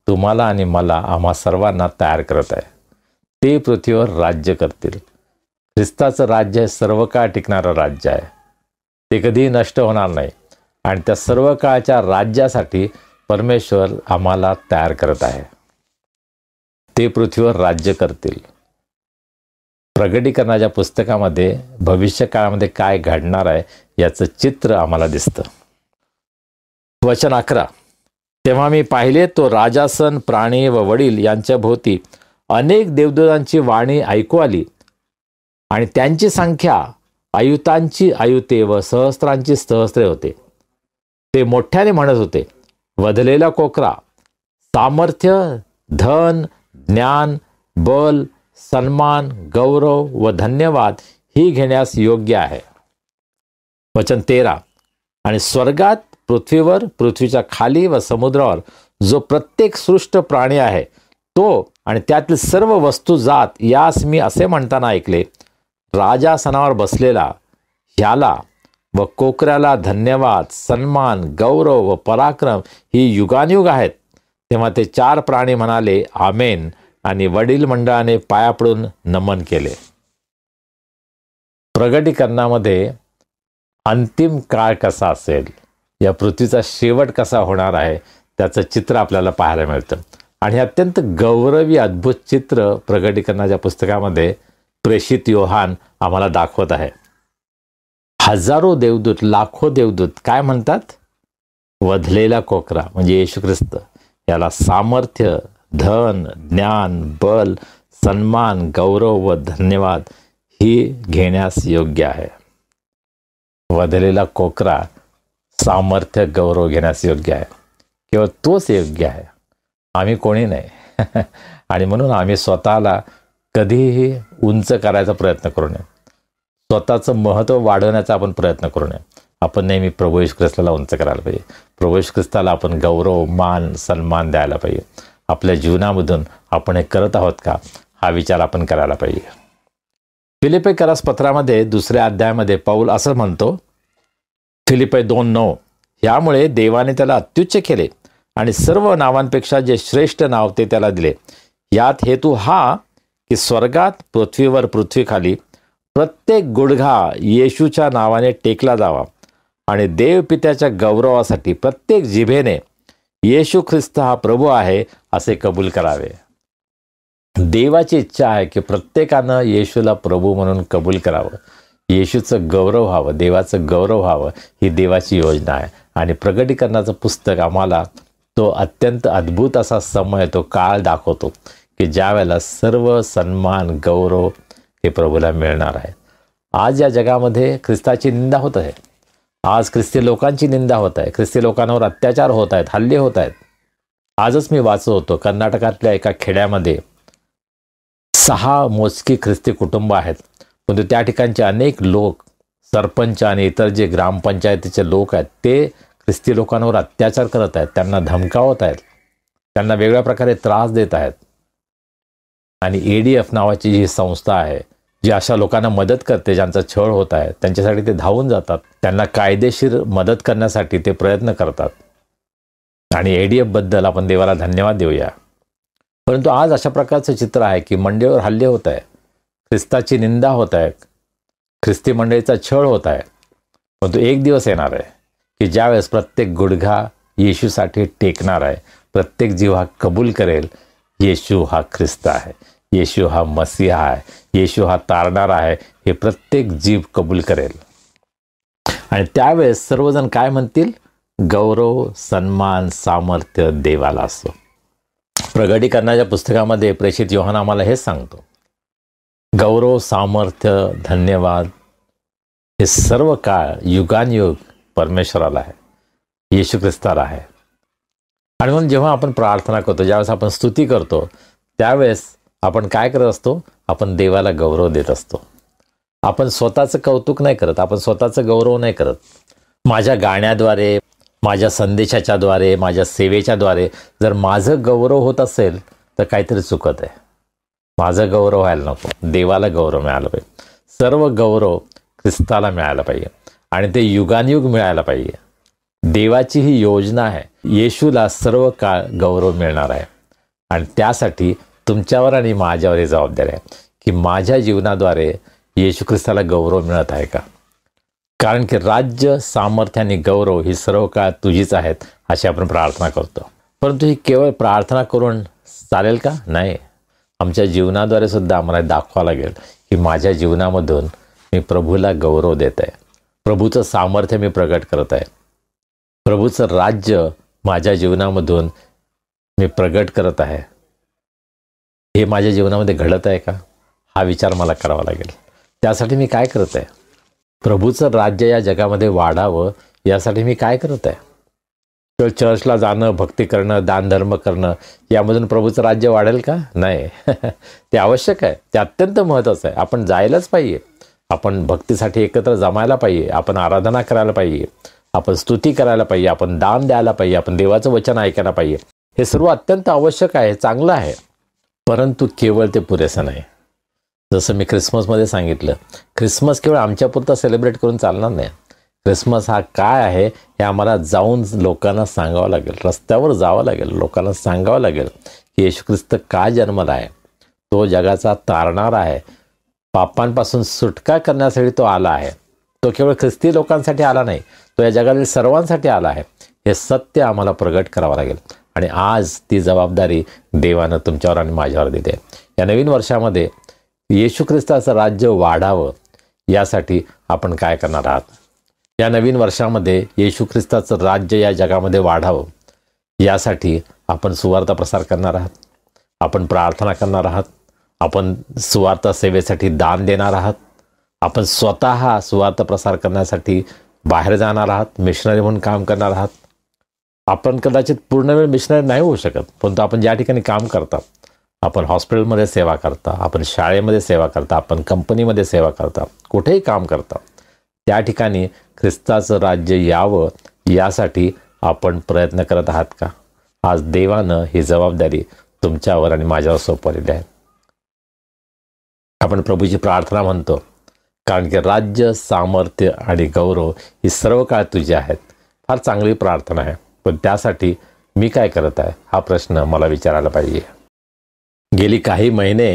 तुम्हाला आणि मला, आम्हा सर्वांना तयार करत आहे. ते पृथ्वीवर राज्य करतील. ख्रिस्ताचं राज्य हे सर्व काळ टिकणारं राज्य आहे. ते कधीही नष्ट होणार नाही. आणि त्या सर्व काळच्या राज्यासाठी परमेश्वर आम्हाला तयार करत आहे. ते पृथ्वीवर राज्य करतील. प्रगटीकरणाच्या पुस्तकामध्ये भविष्य काळामध्ये काय घडणार आहे याचं चित्र आम्हाला दिसतं. वचन 11, तेव्हा मी पाहिले तो राजासन, प्राणी व वडील यांच्या भोवती अनेक देवदूतांची वाणी ऐकू आली आणि त्यांची संख्या आयुतांची आयुते व सहस्त्रांची सहस्त्रे होते. ते मोठ्याने म्हणत होते, वधलेला कोकरा सामर्थ्य, धन, ज्ञान, बल, सन्मान, गौरव व धन्यवाद ही घेण्यास योग्य आहे. वचन 13, आणि स्वर्गात, पृथ्वीवर, पृथ्वीच्या खाली व समुद्रावर जो प्रत्येक सृष्ट प्राणी आहे तो आणि त्यातील सर्व वस्तू जात यास मी असे म्हणताना ऐकले, राजासनावर बसलेला ह्याला व कोकऱ्याला धन्यवाद, सन्मान, गौरव व पराक्रम ही युगानयुग आहेत. तेव्हा ते 4 प्राणी म्हणाले, आमेन, आणि वडील मंडळाने पाया पडून नमन केले. प्रगटीकरणामध्ये अंतिम काळ कसा असेल, या पृथ्वीचा शेवट कसा होणार आहे त्याचं चित्र आपल्याला पाहायला मिळतं. आणि हे अत्यंत गौरवी अद्भुत चित्र प्रगटीकरणाच्या पुस्तकामध्ये प्रेषित योहान आम्हाला दाखवत आहे. हजारो देवदूत, लाखो देवदूत काय म्हणतात? वधलेला कोकरा म्हणजे येशू ख्रिस्त याला सामर्थ्य, धन, ज्ञान, बल, सन्मान, गौरव व धन्यवाद ही घेण्यास योग्य आहे. वधलेला कोकरा सामर्थ्य, गौरव घेण्यास योग्य आहे. केवळ तोच योग्य आहे, आम्ही कोणी नाही. आणि म्हणून आम्ही स्वतःला कधीही उंच करायचा प्रयत्न करू नये. स्वतःचं महत्त्व वाढवण्याचा आपण प्रयत्न करू नये. आपण नेहमी प्रभू येशू ख्रिस्ताला उंच करायला पाहिजे. प्रभू येशू ख्रिस्ताला आपण गौरव, मान, सन्मान द्यायला पाहिजे. आपल्या जीवनामधून आपण हे करत आहोत का हा विचार आपण करायला पाहिजे. फिलिप्पीकरास पत्रामध्ये 2ऱ्या अध्यायामध्ये पौल असं म्हणतो, फिलिप्पी 2:9, यामुळे देवाने त्याला अत्युच्च केले आणि सर्व नावांपेक्षा जे श्रेष्ठ नाव ते त्याला दिले. यात हेतू हा की स्वर्गात, पृथ्वीवर, पृथ्वीखाली प्रत्येक गुडघा येशूच्या नावाने टेकला जावा आणि देवपित्याच्या गौरवासाठी प्रत्येक जिभेने येशू ख्रिस्त हा प्रभू आहे असे कबूल करावे. देवाची इच्छा आहे की प्रत्येकानं येशूला प्रभू म्हणून कबूल करावं. येशूचं गौरव व्हावं, देवाचं गौरव व्हावं ही देवाची योजना आहे. आणि प्रगटीकरणाचं पुस्तक आम्हाला तो अत्यंत अद्भुत असा समय, तो काळ दाखवतो की ज्या वेळेला सर्व सन्मान, गौरव हे प्रभूला मिळणार आहे. आज या जगामध्ये ख्रिस्ताची निंदा होत आहे. आज ख्रिस्ती लोकांची निंदा होत आहे. ख्रिस्ती लोकांवर अत्याचार होत आहेत, हल्ले होत आहेत. आजच मी वाचत होतो कर्नाटकातल्या एका खेड्यामध्ये 6 मोजकी ख्रिस्ती कुटुंब आहेत, परंतु त्या ठिकाणचे अनेक लोक, सरपंच आणि इतर जे ग्रामपंचायतीचे लोक आहेत ते ख्रिस्ती लोकांवर अत्याचार करत आहेत, त्यांना धमकावत आहेत, त्यांना वेगळ्या प्रकारे त्रास देत आहेत. आणि ADF नावाची जी संस्था आहे जी अशा लोकांना मदत करते ज्यांचा छळ होत आहे, त्यांच्यासाठी ते धावून जातात, त्यांना कायदेशीर मदत करण्यासाठी ते प्रयत्न करतात. आणि ADF बद्दल आपण देवाला धन्यवाद देऊया. परंतु आज अशा प्रकारचं चित्र आहे की मंडळीवर हल्ले होत आहे, ख्रिस्ताची निंदा होत आहे, ख्रिस्ती मंडळीचा छळ होत आहे. परंतु एक दिवस येणार आहे की ज्यावेळेस प्रत्येक गुडघा येशूसाठी टेकणार आहे, प्रत्येक जीव हा कबूल करेल येशू हा ख्रिस्त आहे, येशू हा मसीहा आहे, येशू हा तारणार आहे, हे प्रत्येक जीव कबूल करेल. आणि त्यावेळेस सर्वजण काय म्हणतील? गौरव, सन्मान, सामर्थ्य देवाला असो. प्रगटीकरणाच्या पुस्तकामध्ये प्रेषित योहान आम्हाला हेच सांगतो, गौरव, सामर्थ्य, धन्यवाद हे सर्व काळ युगानयुग परमेश्वराला आहे, येशू ख्रिस्ताला आहे. आणि म्हणून जेव्हा आपण प्रार्थना करतो, ज्यावेळेस आपण स्तुती करतो, त्यावेळेस आपण काय करत असतो? आपण देवाला गौरव देत असतो. आपण स्वतःचं कौतुक नाही करत, आपण स्वतःचं गौरव नाही करत. माझ्या गाण्याद्वारे, माझ्या संदेशाच्याद्वारे, माझ्या सेवेच्याद्वारे जर माझं गौरव होत असेल तर काहीतरी चुकत आहे. माझं गौरव व्हायला नको, देवाला गौरव मिळाला पाहिजे. सर्व गौरव ख्रिस्ताला मिळायला पाहिजे आणि ते युगानयुग मिळायला पाहिजे. देवाची ही योजना आहे, येशूला सर्व काळ गौरव मिळणार आहे. आणि त्यासाठी तुमच्यावर आणि माझ्यावर ही जबाबदारी आहे की माझ्या जीवनाद्वारे येशू ख्रिस्ताला गौरव मिळत आहे का? कारण की राज्य, सामर्थ्य आणि गौरव ही सर्व काळ तुझीच आहेत, अशी आपण प्रार्थना करतो. परंतु ही केवळ प्रार्थना करून चालेल का? नाही. आमच्या जीवनाद्वारे सुद्धा आम्हाला दाखवावं लागेल की माझ्या जीवनामधून मी प्रभूला गौरव देत आहे, प्रभूचं सामर्थ्य मी प्रगट करत आहे, प्रभूचं राज्य माझ्या जीवनामधून मी प्रगट करत आहे. हे माझ्या जीवनामध्ये घडत आहे का? हा विचार मला करावा लागेल. त्यासाठी मी काय करत आहे? प्रभूचं राज्य या जगामध्ये वाढावं यासाठी मी काय करत आहे? तर चर्चला जाणं, भक्ती करणं, दानधर्म करणं यामधून प्रभूचं राज्य वाढेल का? नाही. ते आवश्यक आहे, ते अत्यंत महत्त्वाचं आहे. आपण जायलाच पाहिजे, आपण भक्तीसाठी एकत्र जमायला पाहिजे, आपण आराधना करायला पाहिजे, आपण स्तुती करायला पाहिजे, आपण दान द्यायला पाहिजे, आपण देवाचं वचन ऐकायला पाहिजे. हे सर्व अत्यंत आवश्यक आहे, चांगलं आहे. परंतु केवळ ते पुरेसं नाही. जसं मी ख्रिसमसमध्ये सांगितलं, ख्रिसमस केवळ आमच्यापुरता सेलिब्रेट करून चालणार नाही. ख्रिसमस हा काय आहे हे आम्हाला जाऊन लोकांना सांगावं लागेल, रस्त्यावर जावं लागेल, लोकांना सांगावं लागेल की येशू ख्रिस्त का जन्मला आहे, तो जगाचा तारणार आहे, पापांपासून सुटका करण्यासाठी तो आला आहे. तो केवळ ख्रिस्ती लोकांसाठी आला नाही, तो या जगातील सर्वांसाठी आला आहे. हे सत्य आम्हाला प्रगट करावं लागेल. आणि आज ती जबाबदारी देवानं तुमच्यावर आणि माझ्यावर दिली आहे. या नवीन वर्षामध्ये येशू ख्रिस्ताचं राज्य वाढावं यासाठी आपण काय करणार आहात? या नवीन वर्षामध्ये येशू ख्रिस्ताचं राज्य या जगामध्ये वाढावं यासाठी आपण सुवार्ता प्रसार करणार आहात, आपण प्रार्थना करणार आहात, आपण सुवार्ता सेवेसाठी दान देणार आहात, आपण स्वतः सुवार्ता प्रसार करण्यासाठी बाहेर जाणार आहात, मिशनरी म्हणून काम करणार आहात. आपण कदाचित पूर्णवेळ मिशनरी नाही होऊ शकत, परंतु आपण ज्या ठिकाणी काम करता, आपण हॉस्पिटलमध्ये सेवा करता, आपण शाळेमध्ये सेवा करता, आपण कंपनीमध्ये सेवा करता, कुठेही काम करता, त्या ठिकाणी ख्रिस्ताचं राज्य यावं यासाठी आपण प्रयत्न करत आहात का? आज देवानं ही जबाबदारी तुमच्यावर आणि माझ्यावर सोपवलेली आहे. आपण प्रभूची प्रार्थना म्हणतो, कारण की राज्य, सामर्थ्य आणि गौरव ही सर्व काळ तुझे आहेत. फार चांगली प्रार्थना आहे, पण त्यासाठी मी काय करत आहे हा प्रश्न मला विचारायला पाहिजे. गेली काही महिने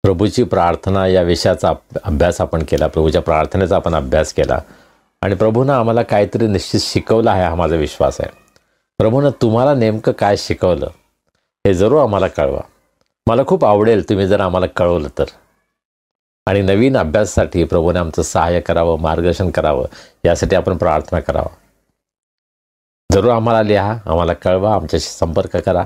प्रभूची प्रार्थना या विषयाचा अभ्यास आपण केला, प्रभूच्या प्रार्थनेचा आपण अभ्यास केला आणि प्रभूनं आम्हाला काहीतरी निश्चित शिकवलं आहे, हा माझा विश्वास आहे. प्रभूनं तुम्हाला नेमकं काय शिकवलं हे जरूर आम्हाला कळवा. मला खूप आवडेल तुम्ही जर आम्हाला कळवलं तर. आणि नवीन अभ्यासासाठी प्रभूने आमचं सहाय्य करावं, मार्गदर्शन करावं, यासाठी आपण प्रार्थना करावं. जरूर आम्हाला लिहा, आम्हाला कळवा, आमच्याशी संपर्क करा.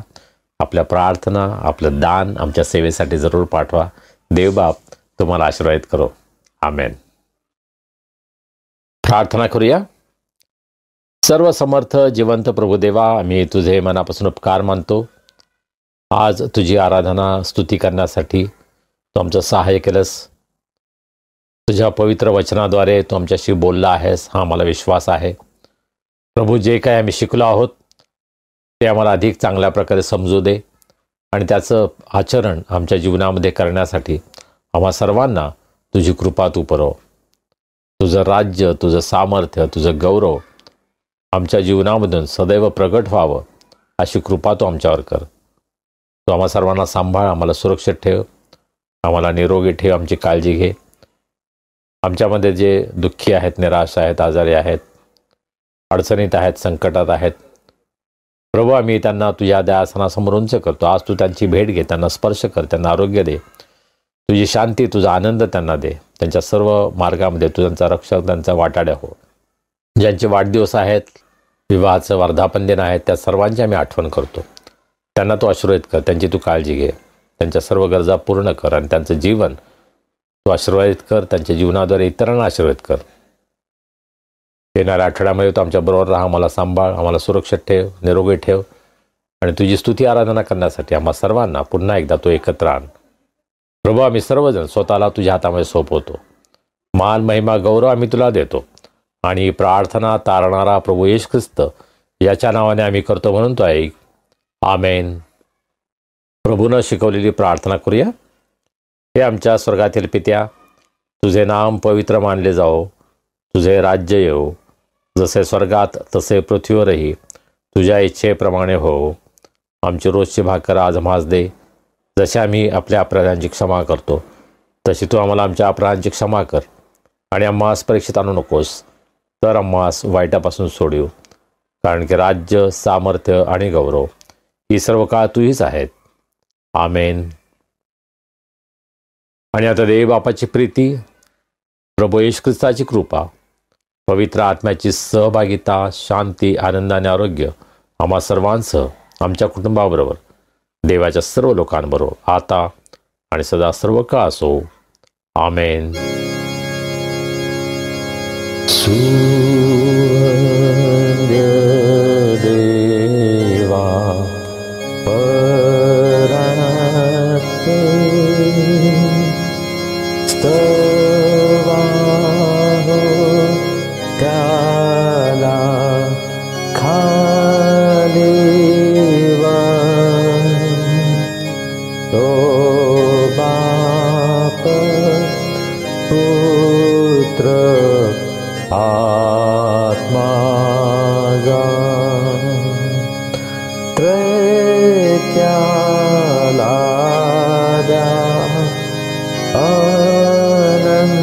आपल्या प्रार्थना, आपलं दान आमच्या सेवेसाठी जरूर पाठवा. देवबाप तुम्हाला आशीर्वादित करो. आमेन. प्रार्थना करूया. सर्व समर्थ जिवंत प्रभुदेवा, आम्ही तुझे मनापासून उपकार मानतो. आज तुझी आराधना, स्तुती करण्यासाठी तू आमचं सहाय्य केलंस. तुझ्या पवित्र वचनाद्वारे तू आमच्याशी बोलला आहेस, हा आम्हाला विश्वास आहे. प्रभू, जे काय आम्ही शिकलो आहोत ते आम्हाला अधिक चांगल्या प्रकारे समजू दे आणि त्याचं आचरण आमच्या जीवनामध्ये करण्यासाठी आम्हा सर्वांना तुझी कृपा तू पुरव. तुझं राज्य, तुझं सामर्थ्य, तुझं गौरव आमच्या जीवनामधून सदैव प्रगट व्हावं अशी कृपा तू आमच्यावर कर. तू आम्हा सर्वांना सांभाळ, आम्हाला सुरक्षित ठेव, आम्हाला निरोगी ठेव, आमची काळजी घे. आमच्यामध्ये जे दुःखी आहेत, निराश आहेत, आजारी आहेत, अडचणीत आहेत, संकटात आहेत, प्रभू आम्ही त्यांना तुझ्या दयासनासमोर उंच करतो. आज तू त्यांची भेट घे, त्यांना स्पर्श कर, त्यांना आरोग्य दे, तुझी शांती, तुझा आनंद त्यांना दे. त्यांच्या सर्व मार्गामध्ये तू त्यांचा रक्षक, त्यांचा वाटाड्या हो. ज्यांचे वाढदिवस आहेत, विवाहाचं वर्धापन दिन आहेत, त्या सर्वांची आम्ही आठवण करतो. त्यांना तू आशीर्वादित कर, त्यांची तू काळजी घे, त्यांच्या सर्व गरजा पूर्ण कर आणि त्यांचं जीवन तू आशीर्वादित कर. त्यांच्या जीवनाद्वारे इतरांना आशीर्वादित कर. येणाऱ्या आठवड्यामध्ये तू आमच्याबरोबर राहा, आम्हाला सांभाळ, आम्हाला सुरक्षित ठेव, निरोगी ठेव आणि तुझी स्तुती आराधना करण्यासाठी आम्हा सर्वांना पुन्हा एकदा तू एकत्र आण. प्रभू आम्ही सर्वजण स्वतःला तुझ्या हातामध्ये सोपवतो. मान, महिमा, गौरव आम्ही तुला देतो आणि प्रार्थना तारणारा प्रभू येशू ख्रिस्त याच्या नावाने आम्ही करतो म्हणून तो ऐक. आमेन. प्रभूनं शिकवलेली प्रार्थना करूया. हे आमच्या स्वर्गातील पित्या, तुझे नाम पवित्र मानले जाओ, तुझे राज्य येवो, जसे स्वर्गात तसे पृथ्वीवरही तुझ्या इच्छेप्रमाणे हो. आमची रोजची भाकर आज आम्हास दे, जसे आम्ही आपल्या अपराधांची क्षमा करतो तशी तू आम्हाला आमच्या अपराधांची क्षमा कर आणि आम्हास परीक्षेत आणू नकोस, तर आम्हास वाईटापासून सोडव. कारण की राज्य, सामर्थ्य आणि गौरव ही सर्व काळ तुझीच आहेत. आमेन. आणि आता देव बापाची प्रीती, प्रभू येशू ख्रिस्ताची कृपा, पवित्र आत्म्याची सहभागिता, शांती, आनंद आणि आरोग्य आम्हा सर्वांसह, आमच्या कुटुंबाबरोबर, देवाच्या सर्व लोकांबरोबर आता आणि सदा सर्व काळ असो. आमेन. देवा त्याला खालेवा तो बाप पुत्र आत्मा जा त्रैत्याला द्या अनंत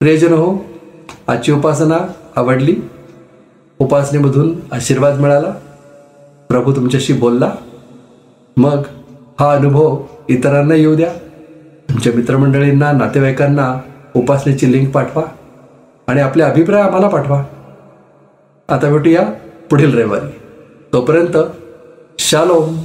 प्रियजन हो, आजची उपासना आवडली? उपासनेमधून आशीर्वाद मिळाला? प्रभू तुमच्याशी बोलला? मग हा अनुभव इतरांना येऊ द्या. तुमच्या मित्रमंडळींना, नातेवाईकांना उपासनेची लिंक पाठवा आणि आपले अभिप्राय आम्हाला पाठवा. आता भेटूया पुढील रविवारी. तोपर्यंत शालोम.